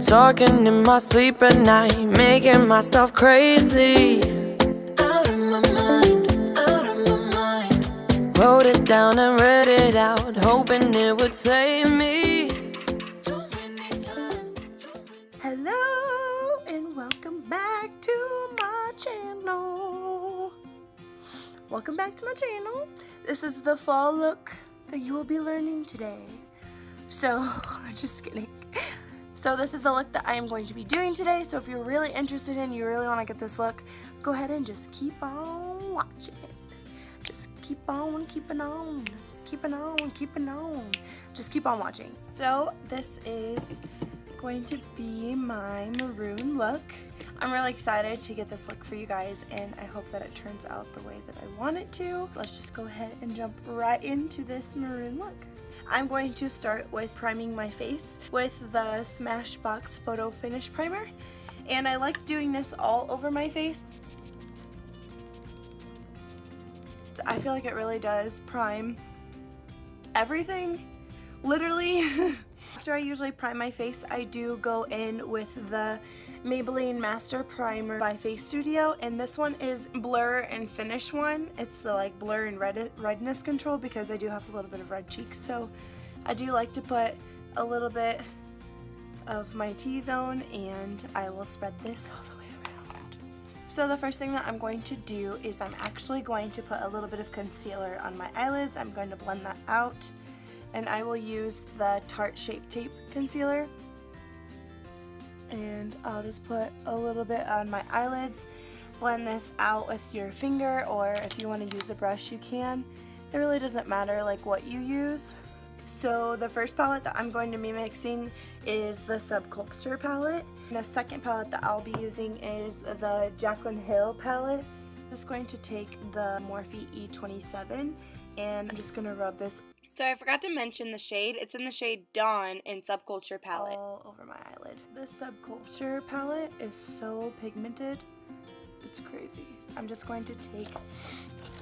talking in my sleep at night, making myself crazy. Out of my mind, out of my mind. Wrote it down and read it out, hoping it would save me. Too many times. Hello and welcome back to my channel. Welcome back to my channel. This is the fall look that you will be learning today. So, just kidding. So this is the look that I am going to be doing today. So if you're really interested in, you really want to get this look, go ahead and just keep on watching. Just keep on keeping on. Keeping on, keeping on. Just keep on watching. So this is going to be my maroon look. I'm really excited to get this look for you guys, and I hope that it turns out the way that I want it to. Let's just go ahead and jump right into this maroon look. I'm going to start with priming my face with the Smashbox Photo Finish Primer, and I like doing this all over my face. I feel like it really does prime everything, literally. After I usually prime my face, I do go in with the Maybelline Master Primer by Face Studio, and this one is Blur and Finish one. It's the like blur and redness control because I do have a little bit of red cheeks, so I do like to put a little bit of my T-zone, and I will spread this all the way around. So the first thing that I'm going to do is I'm actually going to put a little bit of concealer on my eyelids. I'm going to blend that out, and I will use the Tarte Shape Tape concealer. And I'll just put a little bit on my eyelids. Blend this out with your finger, or if you want to use a brush, you can. It really doesn't matter like what you use. So the first palette that I'm going to be mixing is the Subculture palette. And the second palette that I'll be using is the Jaclyn Hill palette. I'm just going to take the Morphe E27, and I'm just going to rub this. So I forgot to mention the shade. It's in the shade Dawn in Subculture palette. All over my eyelid. This Subculture palette is so pigmented. It's crazy. I'm just going to take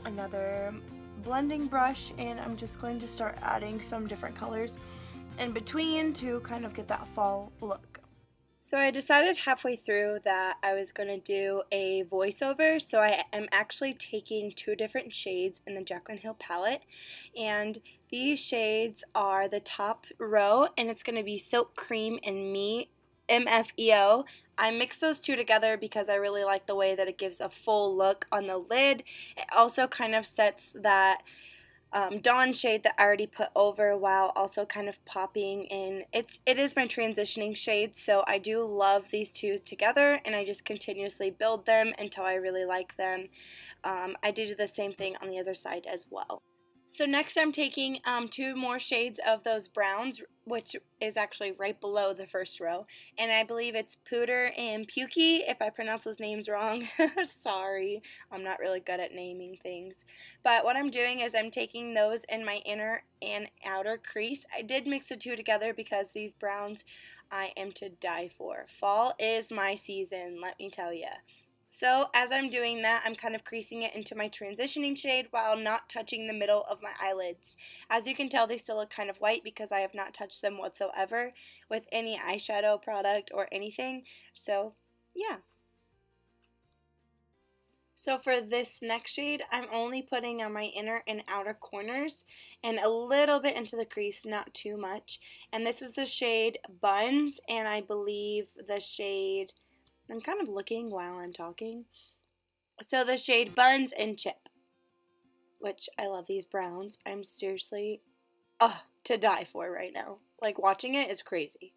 another blending brush, and I'm just going to start adding some different colors in between to kind of get that fall look. So I decided halfway through that I was going to do a voiceover, so I am actually taking two different shades in the Jaclyn Hill palette, and these shades are the top row, and it's going to be Silk Cream and MFEO. I mixed those two together because I really like the way that it gives a full look on the lid. It also kind of sets that Dawn shade that I already put over while also kind of popping in. It is my transitioning shade, so I do love these two together, and I just continuously build them until I really like them. I do the same thing on the other side as well. So next I'm taking two more shades of those browns, which is actually right below the first row, and I believe it's Pooter and Pukey. If I pronounce those names wrong, sorry, I'm not really good at naming things. But what I'm doing is I'm taking those in my inner and outer crease. I did mix the two together because these browns I am to die for. Fall is my season, let me tell you. So as I'm doing that, I'm kind of creasing it into my transitioning shade while not touching the middle of my eyelids. As you can tell, they still look kind of white because I have not touched them whatsoever with any eyeshadow product or anything. So yeah. So for this next shade, I'm only putting on my inner and outer corners and a little bit into the crease, not too much. And this is the shade Buns, and I believe the shade... I'm kind of looking while I'm talking. So the shade Buns and Chip, which I love these browns. I'm seriously to die for right now. Like, watching it is crazy.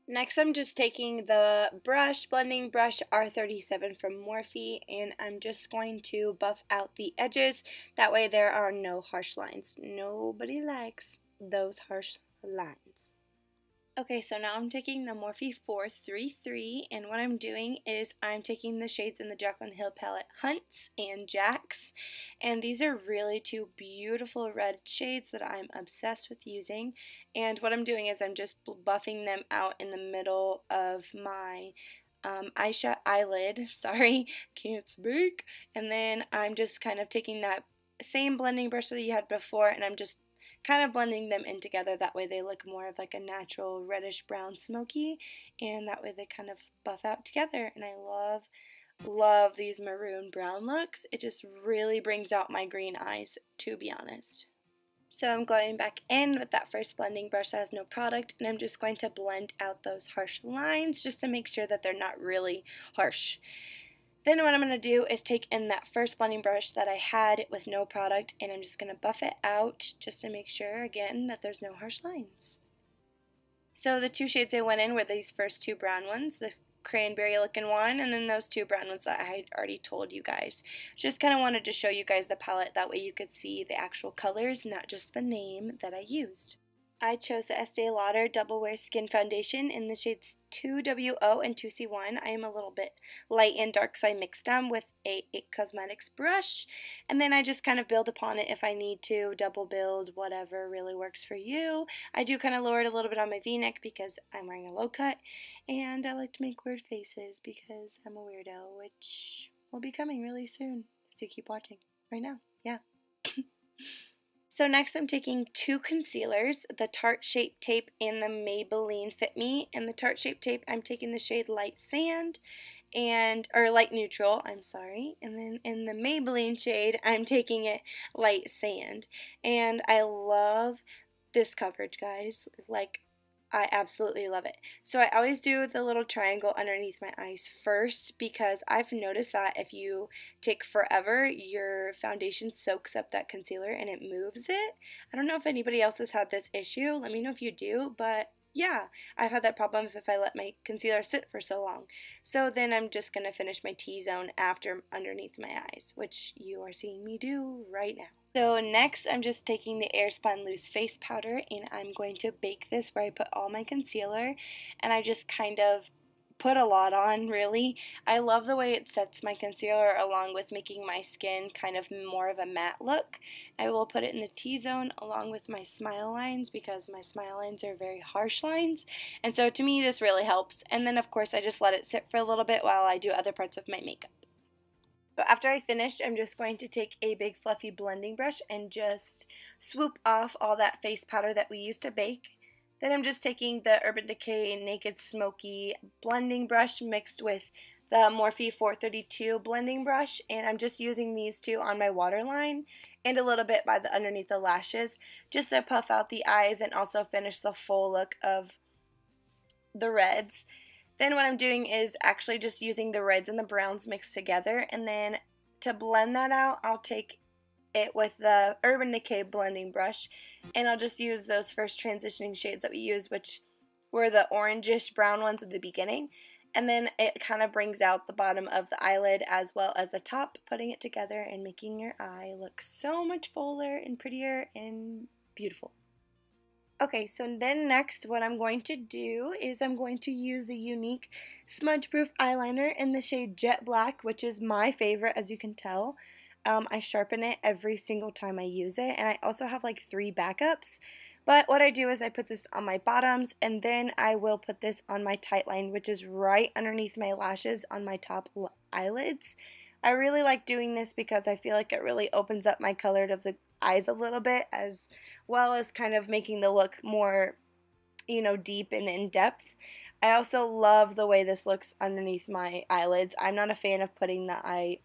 Next, I'm just taking the blending brush R37 from Morphe, and I'm just going to buff out the edges. That way there are no harsh lines. Nobody likes those harsh lines. Okay, so now I'm taking the Morphe 433, and what I'm doing is I'm taking the shades in the Jaclyn Hill palette, Hunts and Jacks, and these are really two beautiful red shades that I'm obsessed with using. And what I'm doing is I'm just buffing them out in the middle of my eyelid, sorry, can't speak, and then I'm just kind of taking that same blending brush that you had before, and I'm just kind of blending them in together. That way they look more of like a natural reddish brown smoky, and that way they kind of buff out together. And I love these maroon brown looks. It just really brings out my green eyes, to be honest. So I'm going back in with that first blending brush that has no product, and I'm just going to blend out those harsh lines just to make sure that they're not really harsh. Then what I'm going to do is take in that first blending brush that I had with no product, and I'm just going to buff it out just to make sure, again, that there's no harsh lines. So the two shades I went in were these first two brown ones, the cranberry looking one, and then those two brown ones that I had already told you guys. Just kind of wanted to show you guys the palette, that way you could see the actual colors, not just the name that I used. I chose the Estee Lauder Double Wear Skin Foundation in the shades 2WO and 2C1. I am a little bit light and dark, so I mixed them with a IT Cosmetics brush. And then I just kind of build upon it if I need to, double build, whatever really works for you. I do kind of lower it a little bit on my v-neck because I'm wearing a low cut. And I like to make weird faces because I'm a weirdo, which will be coming really soon if you keep watching right now. Yeah. So next I'm taking two concealers, the Tarte Shape Tape and the Maybelline Fit Me. And the Tarte Shape Tape, I'm taking the shade Light Sand, or Light Neutral, I'm sorry. And then in the Maybelline shade, I'm taking it Light Sand. And I love this coverage, guys. Like, I absolutely love it. So I always do the little triangle underneath my eyes first, because I've noticed that if you take forever, your foundation soaks up that concealer and it moves it. I don't know if anybody else has had this issue. Let me know if you do, but yeah, I've had that problem if I let my concealer sit for so long. So then I'm just going to finish my T-zone after underneath my eyes, which you are seeing me do right now. So next I'm just taking the Airspun Loose Face Powder, and I'm going to bake this where I put all my concealer, and I just kind of put a lot on, really. I love the way it sets my concealer along with making my skin kind of more of a matte look. I will put it in the T-zone along with my smile lines because my smile lines are very harsh lines, and so to me this really helps. And then of course I just let it sit for a little bit while I do other parts of my makeup. So after I finish, I'm just going to take a big fluffy blending brush and just swoop off all that face powder that we used to bake. Then I'm just taking the Urban Decay Naked Smoky blending brush mixed with the Morphe 432 blending brush, and I'm just using these two on my waterline and a little bit by the underneath the lashes just to puff out the eyes and also finish the full look of the reds. Then what I'm doing is actually just using the reds and the browns mixed together, and then to blend that out, I'll take it with the Urban Decay blending brush, and I'll just use those first transitioning shades that we used, which were the orangish brown ones at the beginning, and then it kind of brings out the bottom of the eyelid as well as the top, putting it together and making your eye look so much fuller and prettier and beautiful. Okay, so then next what I'm going to do is I'm going to use the Unique Smudge Proof Eyeliner in the shade Jet Black, which is my favorite, as you can tell. I sharpen it every single time I use it, and I also have like 3 backups. But what I do is I put this on my bottoms, and then I will put this on my tight line, which is right underneath my lashes on my top eyelids. I really like doing this because I feel like it really opens up my color of the eyes a little bit, as well as kind of making the look more, deep and in depth. I also love the way this looks underneath my eyelids. I'm not a fan of putting the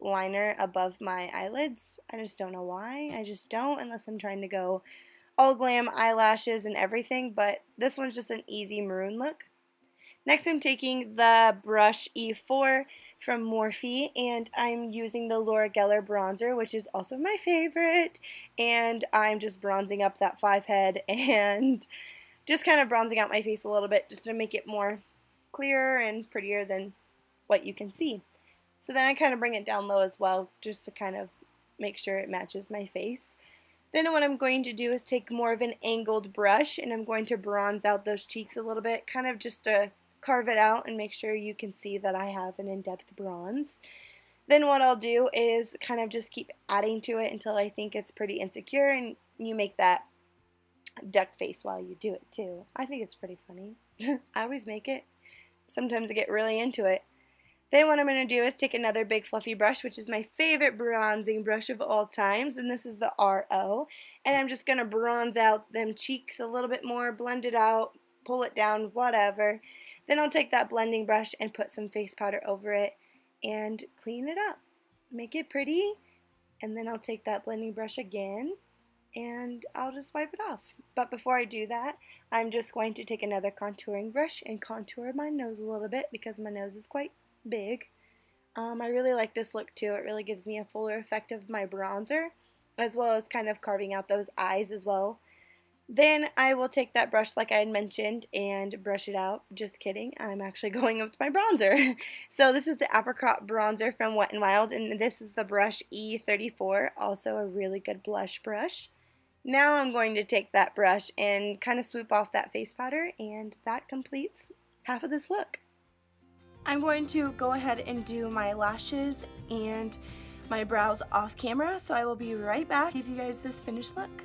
eyeliner above my eyelids. I just don't know why. I just don't, unless I'm trying to go all glam eyelashes and everything, but this one's just an easy maroon look. Next I'm taking the brush E4 from Morphe, and I'm using the Laura Geller bronzer, which is also my favorite, and I'm just bronzing up that 5 head and just kind of bronzing out my face a little bit just to make it more clearer and prettier than what you can see. So then I kind of bring it down low as well just to kind of make sure it matches my face. Then what I'm going to do is take more of an angled brush, and I'm going to bronze out those cheeks a little bit, kind of just to carve it out and make sure you can see that I have an in-depth bronze. Then what I'll do is kind of just keep adding to it until I think it's pretty insecure, and you make that duck face while you do it too. I think it's pretty funny. I always make it. Sometimes I get really into it. Then what I'm going to do is take another big fluffy brush, which is my favorite bronzing brush of all times, and this is the RO, and I'm just going to bronze out them cheeks a little bit more, blend it out, pull it down, whatever. Then I'll take that blending brush and put some face powder over it and clean it up, make it pretty, and then I'll take that blending brush again and I'll just wipe it off. But before I do that, I'm just going to take another contouring brush and contour my nose a little bit because my nose is quite big. I really like this look too. It really gives me a fuller effect of my bronzer, as well as kind of carving out those eyes as well. Then I will take that brush like I had mentioned and brush it out. Just kidding, I'm actually going with my bronzer. So this is the Apricot bronzer from Wet n Wild, and this is the brush E34, also a really good blush brush. Now I'm going to take that brush and kind of swoop off that face powder, and that completes half of this look. I'm going to go ahead and do my lashes and my brows off camera, so I will be right back to give you guys this finished look.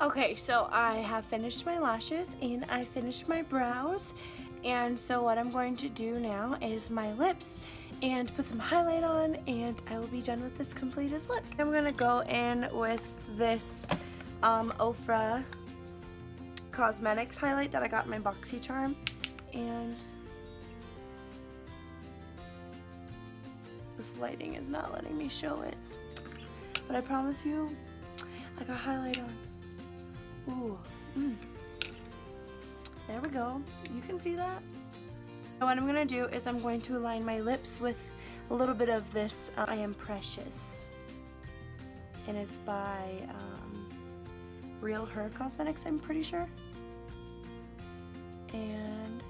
Okay, so I have finished my lashes and I finished my brows, and so what I'm going to do now is my lips and put some highlight on, and I will be done with this completed look. I'm going to go in with this Ofra Cosmetics highlight that I got in my BoxyCharm, and this lighting is not letting me show it, but I promise you I got highlight on. Ooh, there we go. You can see that. So what I'm going to do is I'm going to align my lips with a little bit of this I Am Precious, and it's by Real Her Cosmetics, I'm pretty sure. And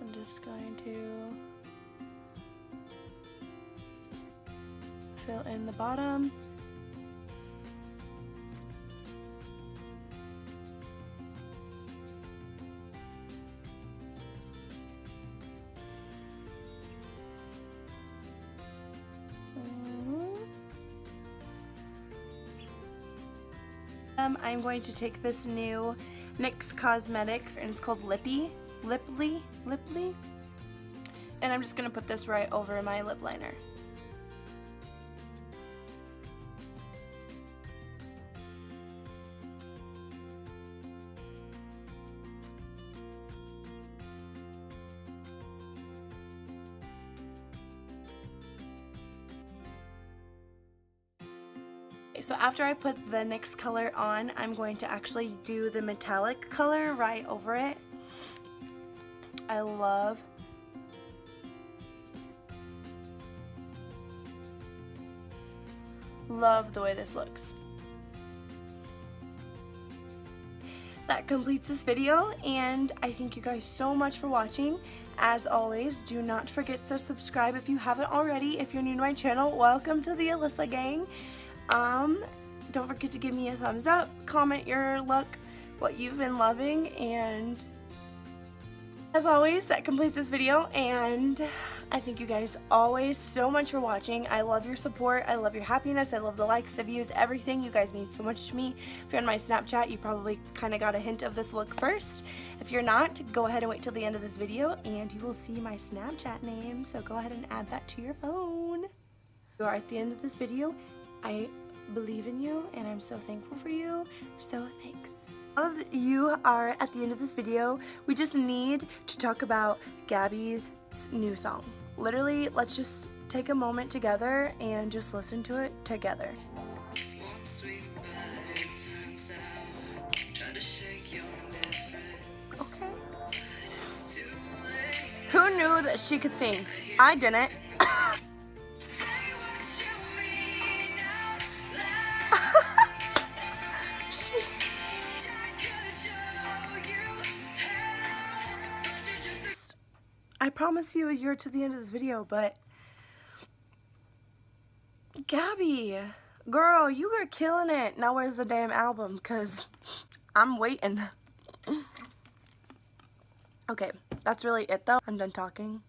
I'm just going to fill in the bottom. I'm going to take this new NYX Cosmetics, and it's called Liply, and I'm just going to put this right over my lip liner. So after I put the NYX color on, I'm going to actually do the metallic color right over it. I love the way this looks. That completes this video, and I thank you guys so much for watching. As always, do not forget to subscribe if you haven't already. If you're new to my channel, welcome to the Alyssa gang. Don't forget to give me a thumbs up, comment your look, what you've been loving, and as always, that completes this video, and I thank you guys always so much for watching. I love your support, I love your happiness, I love the likes, the views, everything. You guys mean so much to me. If you're on my Snapchat, you probably kind of got a hint of this look first. If you're not, go ahead and wait till the end of this video, and you will see my Snapchat name, so go ahead and add that to your phone. You are at the end of this video. I believe in you, and I'm so thankful for you, so thanks. Now that you are at the end of this video, we just need to talk about Gabby's new song. Literally, let's just take a moment together and just listen to it together. Okay. Who knew that she could sing? I didn't. I promise you you're to the end of this video, but Gabby, girl, you are killing it. Now where's the damn album? Because I'm waiting. Okay, that's really it though. I'm done talking.